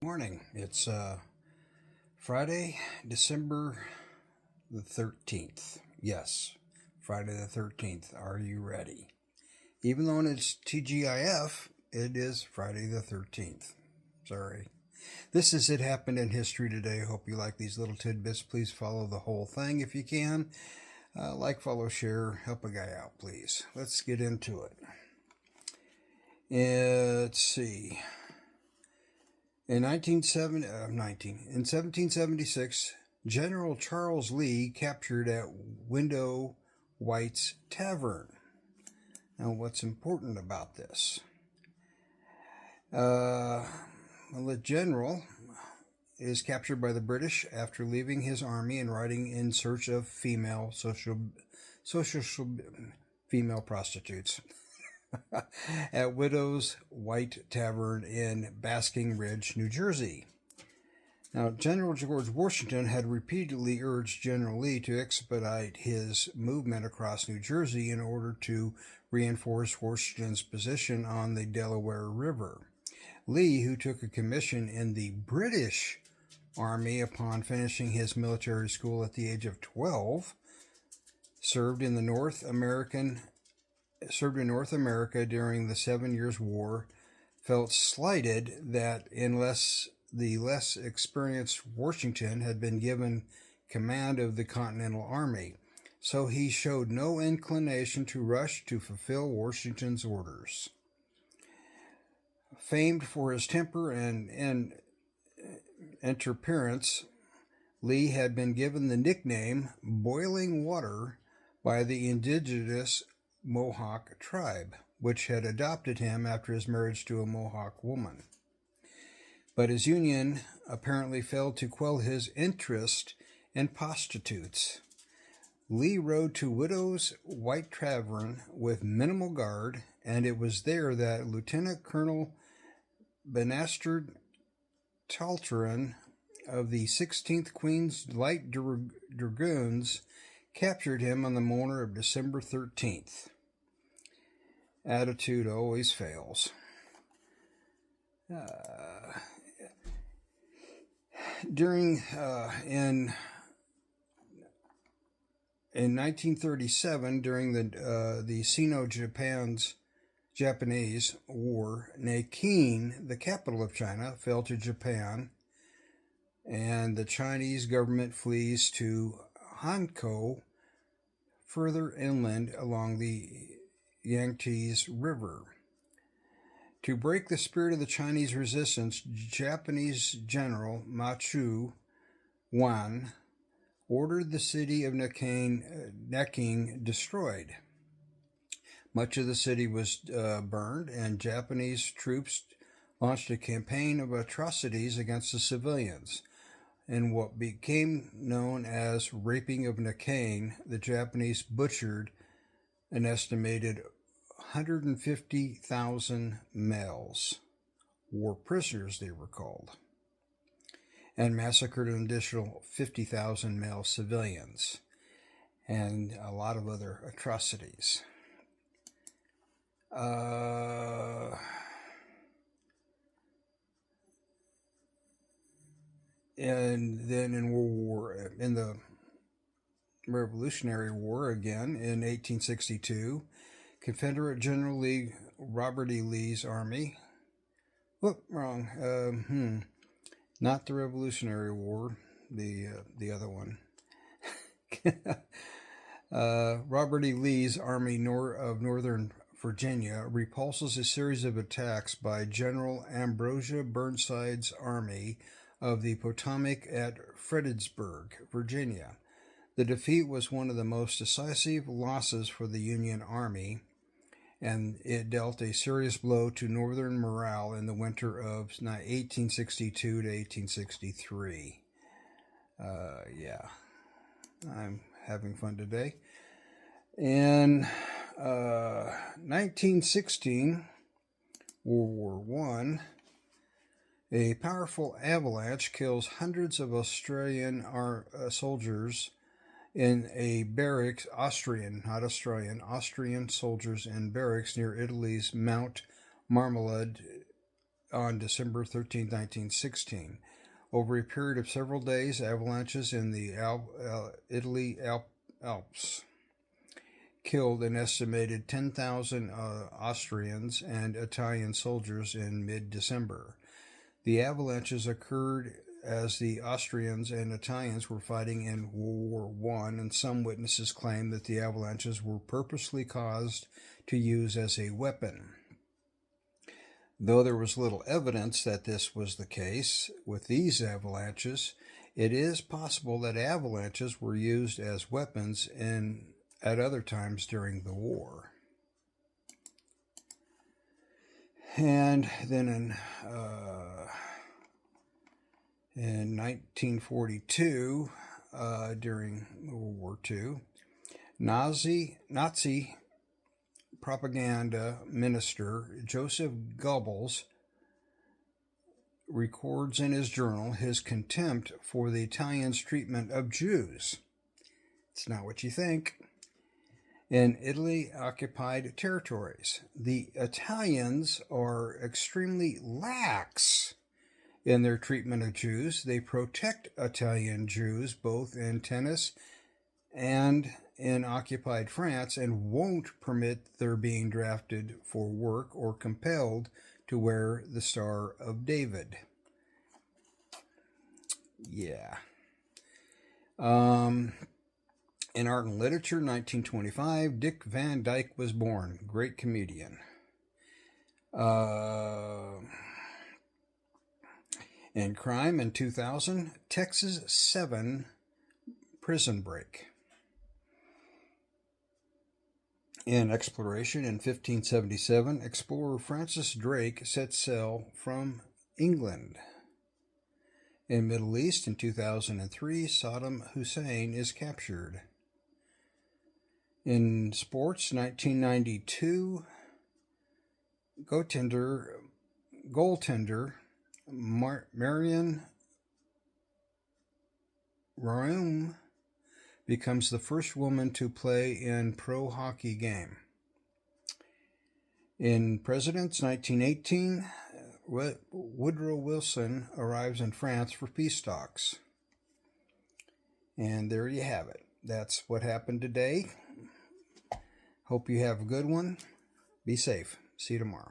Morning. It's Friday, December the 13th. Yes, Friday the 13th. Are you ready? Even though it's TGIF, it is Friday the 13th. Sorry. This is It Happened in History Today. Hope you like these little tidbits. Please follow the whole thing if you can. Like, follow, share, help a guy out, please. Let's get into it. Let's see. In 1776, General Charles Lee captured at Window White's Tavern. Now, what's important about this? The general is captured by the British after leaving his army and riding in search of social female prostitutes at Widow's White Tavern in Basking Ridge, New Jersey. Now, General George Washington had repeatedly urged General Lee to expedite his movement across New Jersey in order to reinforce Washington's position on the Delaware River. Lee, who took a commission in the British Army upon finishing his military school at the age of 12, served in North America during the 7 Years' War, felt slighted that unless the less experienced Washington had been given command of the Continental Army, so he showed no inclination to rush to fulfill Washington's orders. Famed for his temper and interference, Lee had been given the nickname Boiling Water by the indigenous Mohawk tribe, which had adopted him after his marriage to a Mohawk woman. But his union apparently failed to quell his interest in prostitutes. Lee rode to Widow's White Tavern with minimal guard, and it was there that Lieutenant Colonel Banastard Talleyrand of the 16th Queen's Light Dragoons captured him on the morning of December 13th. Attitude always fails. In 1937, during the Sino-Japanese War, Nanking, the capital of China, fell to Japan, and the Chinese government flees to Hankou, further inland along the Yangtze River. To break the spirit of the Chinese resistance, Japanese General Ma Chu-wan ordered the city of Nanking destroyed. Much of the city was burned, and Japanese troops launched a campaign of atrocities against the civilians. In what became known as Raping of Nanking, the Japanese butchered an estimated 150,000 males, war prisoners they were called, and massacred an additional 50,000 male civilians, and a lot of other atrocities. And then in the Revolutionary War again in 1862, Confederate General Robert E. Lee's army. Wrong. Not the Revolutionary War, the other one. Robert E. Lee's army of Northern Virginia repulses a series of attacks by General Ambrosia Burnside's army of the Potomac at Fredericksburg, Virginia. The defeat was one of the most decisive losses for the Union Army, and it dealt a serious blow to Northern morale in the winter of 1862 to 1863. I'm having fun today. In 1916, World War I, a powerful avalanche kills hundreds of Australian soldiers in a barracks, Austrian soldiers in barracks near Italy's Mount Marmalade on December 13, 1916. Over a period of several days, avalanches in the Italy Alps killed an estimated 10,000 Austrians and Italian soldiers in mid-December. The avalanches occurred as the Austrians and Italians were fighting in World War I, and some witnesses claim that the avalanches were purposely caused to use as a weapon. Though there was little evidence that this was the case with these avalanches, it is possible that avalanches were used as weapons at other times during the war. And then in 1942, during World War II, Nazi propaganda minister Joseph Goebbels records in his journal his contempt for the Italians' treatment of Jews. It's not what you think. In Italy-occupied territories, the Italians are extremely lax in their treatment of Jews. They protect Italian Jews both in tennis and in occupied France, and won't permit their being drafted for work or compelled to wear the Star of David. Yeah. In art and literature, 1925, Dick Van Dyke was born. Great comedian. In crime, in 2000, Texas 7 prison break. In exploration, in 1577, explorer Francis Drake set sail from England. In Middle East, in 2003, Saddam Hussein is captured. In sports, 1992, goaltender Marion Raum becomes the first woman to play in pro hockey game. In presidents, 1918, Woodrow Wilson arrives in France for peace talks. And there you have it. That's what happened today. Hope you have a good one. Be safe. See you tomorrow.